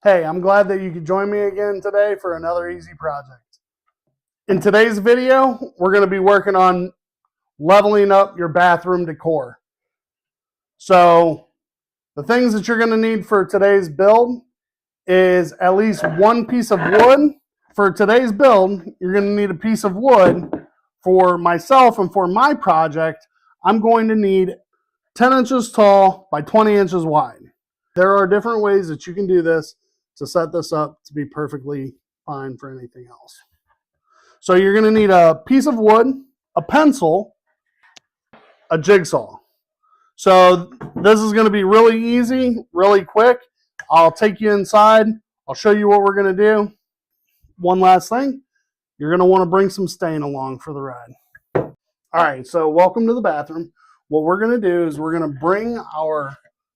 Hey, I'm glad that you could join me again today for another easy project. In today's video, we're going to be working on leveling up your bathroom decor. So the things that you're going to need for today's build is at least one piece of wood. For today's build, you're going to need a piece of wood. For myself and for my project, I'm going to need 10 inches tall by 20 inches wide. There are different ways that you can do this to set this up to be perfectly fine for anything else. So you're going to need a piece of wood, a pencil, a jigsaw. So this is going to be really easy, really quick. I'll take you inside. I'll show you what we're going to do. One last thing, you're going to want to bring some stain along for the ride. All right, so welcome to the bathroom. What we're going to do is we're going to bring our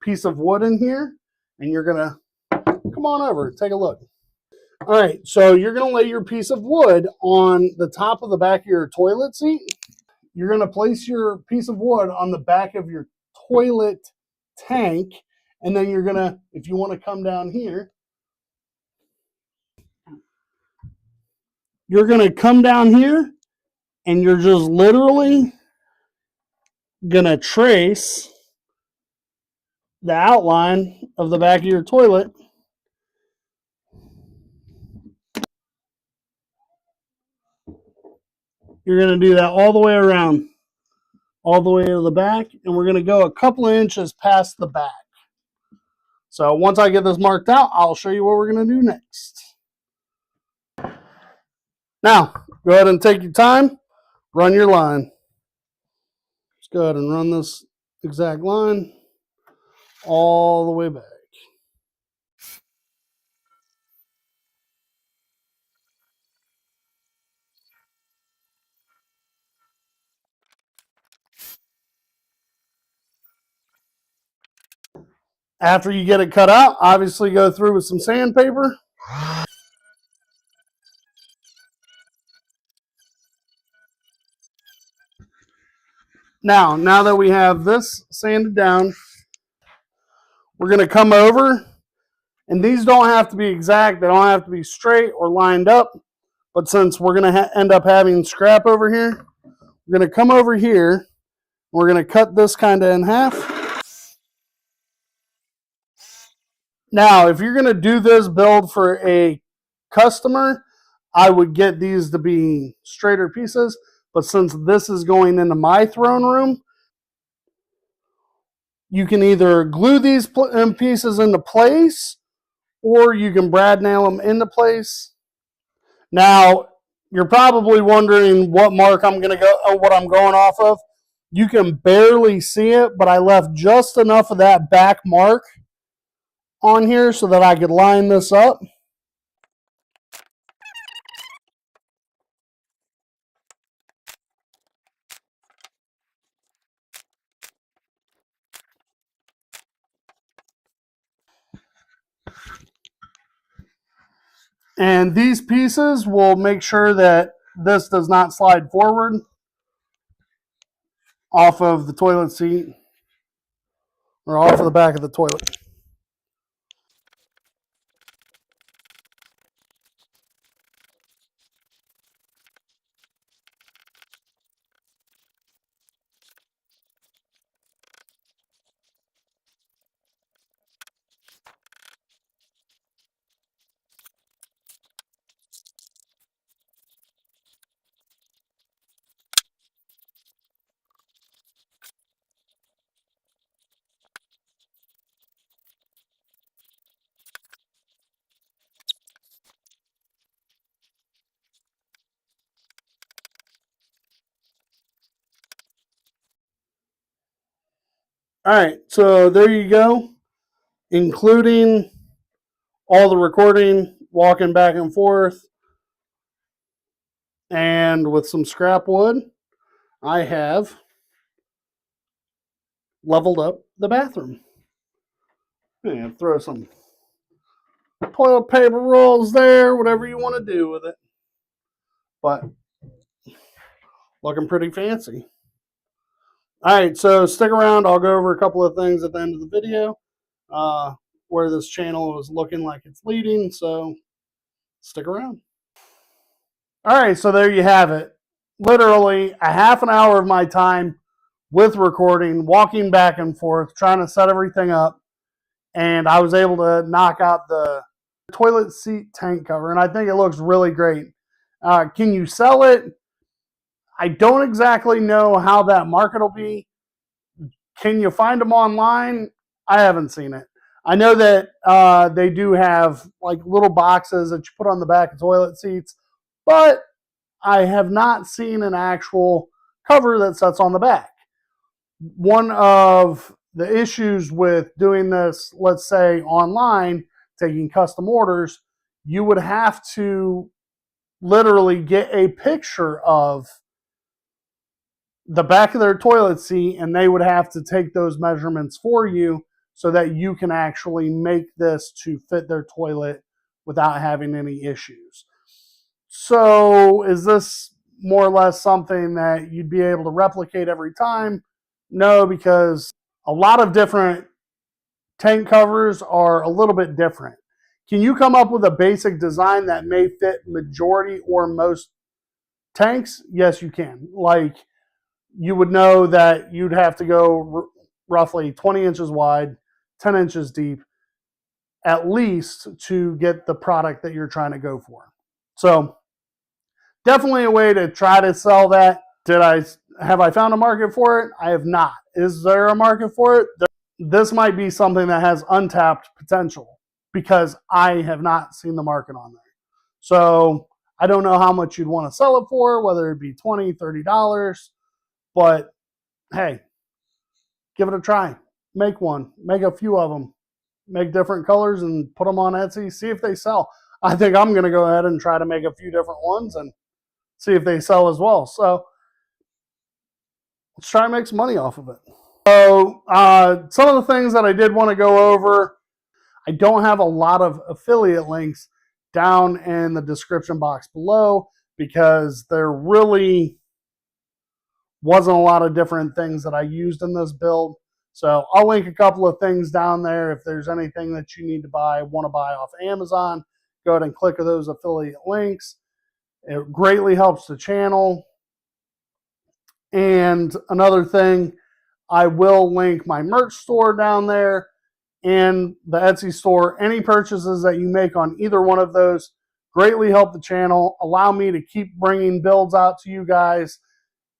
piece of wood in here, and you're going to come on over, take a look. All right, so you're going to lay your piece of wood on the top of the back of your toilet seat. You're going to place your piece of wood on the back of your toilet tank, and then you're going to, if you want to come down here, you're going to come down here, and you're just literally going to trace the outline of the back of your toilet. You're going to do that all the way around, all the way to the back, and we're going to go a couple of inches past the back. So once I get this marked out, I'll show you what we're going to do next. Now, go ahead and take your time, run your line. Just go ahead and run this exact line all the way back. After you get it cut out, obviously go through with some sandpaper. Now that we have this sanded down, we're going to come over, and these don't have to be exact. They don't have to be straight or lined up, but since we're going to end up having scrap over here, we're going to come over here. We're going to cut this kind of in half. Now, if you're going to do this build for a customer, I would get these to be straighter pieces. But since this is going into my throne room, you can either glue these pieces into place, or you can brad nail them into place. Now, you're probably wondering what mark I'm going to go, what I'm going off of. You can barely see it, but I left just enough of that back mark on here so that I could line this up. And these pieces will make sure that this does not slide forward off of the toilet seat or off of the back of the toilet. All right, so there you go, including all the recording, walking back and forth, and with some scrap wood, I have leveled up the bathroom. And throw some toilet paper rolls there, whatever you want to do with it. But looking pretty fancy. All right, so stick around. I'll go over a couple of things at the end of the video. where this channel is looking like it's leading, so stick around. All right, so there you have it. Literally a half an hour of my time with recording, walking back and forth, trying to set everything up, and I was able to knock out the toilet seat tank cover, and I think it looks really great. Can you sell it? I don't exactly know how that market will be. Can you find them online? I haven't seen it. I know that they do have like little boxes that you put on the back of toilet seats, but I have not seen an actual cover that sits on the back. One of the issues with doing this, let's say online, taking custom orders, you would have to literally get a picture of the back of their toilet seat, and they would have to take those measurements for you so that you can actually make this to fit their toilet without having any issues. So is this more or less something that you'd be able to replicate every time? No, because a lot of different tank covers are a little bit different. Can you come up with a basic design that may fit majority or most tanks? Yes, you can. Like, you would know that you'd have to go roughly 20 inches wide, 10 inches deep, at least, to get the product that you're trying to go for. So definitely a way to try to sell that. Have I found a market for it? I have not. Is there a market for it? This might be something that has untapped potential because I have not seen the market on there. So I don't know how much you'd want to sell it for, whether it be $20, $30, but hey, give it a try. Make one. Make a few of them. Make different colors and put them on Etsy. See if they sell. I think I'm going to go ahead and try to make a few different ones and see if they sell as well. So let's try and make some money off of it. So some of the things that I did want to go over, I don't have a lot of affiliate links down in the description box below because there really wasn't a lot of different things that I used in this build. So I'll link a couple of things down there. If there's anything that you need to buy, want to buy off Amazon, go ahead and click those affiliate links. It greatly helps the channel. And another thing, I will link my merch store down there and the Etsy store. Any purchases that you make on either one of those greatly help the channel, allow me to keep bringing builds out to you guys.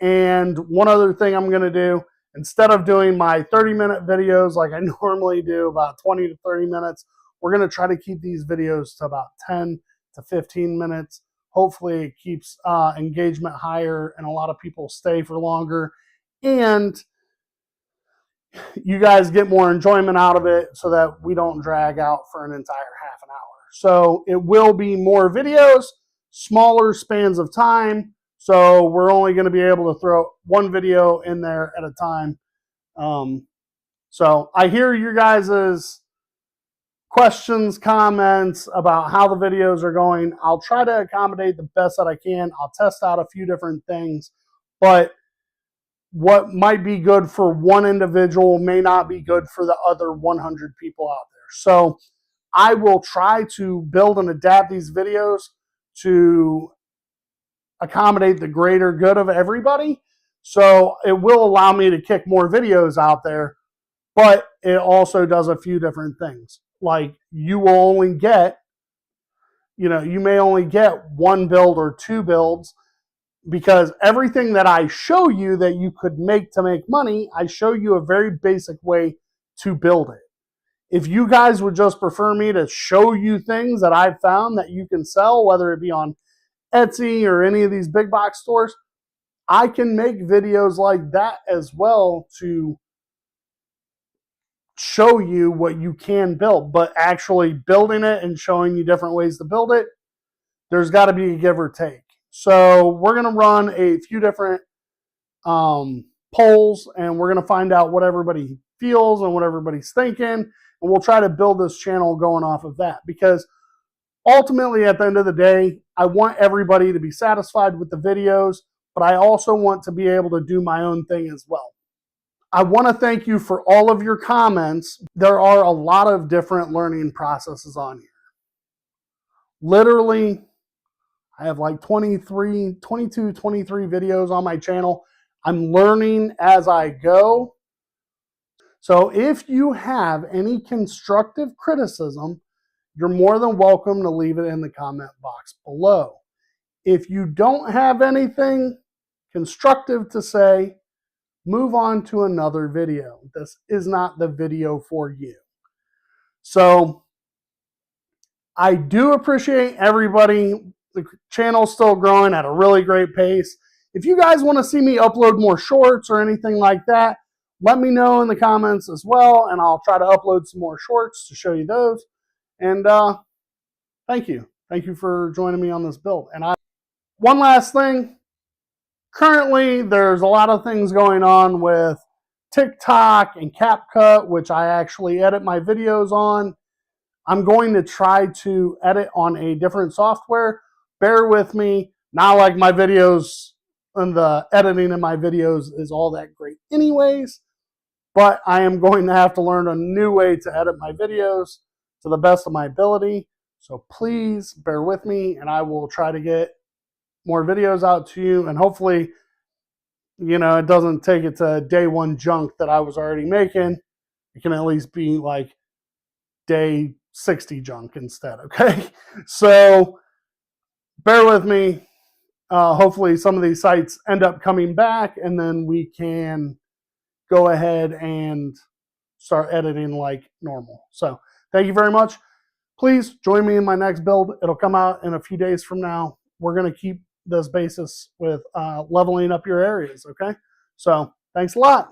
And one other thing I'm going to do, instead of doing my 30-minute videos like I normally do, about 20 to 30 minutes, we're going to try to keep these videos to about 10 to 15 minutes. Hopefully it keeps engagement higher and a lot of people stay for longer. And you guys get more enjoyment out of it so that we don't drag out for an entire half an hour. So it will be more videos, smaller spans of time. So we're only going to be able to throw one video in there at a time. So I hear your guys' questions, comments about how the videos are going. I'll try to accommodate the best that I can. I'll test out a few different things, but what might be good for one individual may not be good for the other 100 people out there. So I will try to build and adapt these videos to accommodate the greater good of everybody. So it will allow me to kick more videos out there, but it also does a few different things. Like you will only get, you may only get one build or two builds, because everything that I show you that you could make to make money, I show you a very basic way to build it. If you guys would just prefer me to show you things that I've found that you can sell, whether it be on Etsy or any of these big box stores, I can make videos like that as well to show you what you can build. But actually building it and showing you different ways to build it, there's got to be a give or take. So we're going to run a few different polls, and we're going to find out what everybody feels and what everybody's thinking, and we'll try to build this channel going off of that, because ultimately at the end of the day, I want everybody to be satisfied with the videos, but I also want to be able to do my own thing as well. I want to thank you for all of your comments. There are a lot of different learning processes on here. Literally, I have like 22, 23 videos on my channel. I'm learning as I go. So if you have any constructive criticism, you're more than welcome to leave it in the comment box below. If you don't have anything constructive to say, move on to another video. This is not the video for you. So I do appreciate everybody. The channel's still growing at a really great pace. If you guys want to see me upload more shorts or anything like that, let me know in the comments as well, and I'll try to upload some more shorts to show you those. And thank you. Thank you for joining me on this build. And one last thing. Currently, there's a lot of things going on with TikTok and CapCut, which I actually edit my videos on. I'm going to try to edit on a different software. Bear with me. Not like my videos and the editing in my videos is all that great anyways, but I am going to have to learn a new way to edit my videos to the best of my ability. So please bear with me, and I will try to get more videos out to you, and hopefully, you know, it doesn't take it to day one junk that I was already making. It can at least be like day 60 junk instead, okay? So bear with me. Hopefully some of these sites end up coming back, and then we can go ahead and start editing like normal. So thank you very much. Please join me in my next build. It'll come out in a few days from now. We're going to keep this basis with leveling up your areas, okay? So thanks a lot.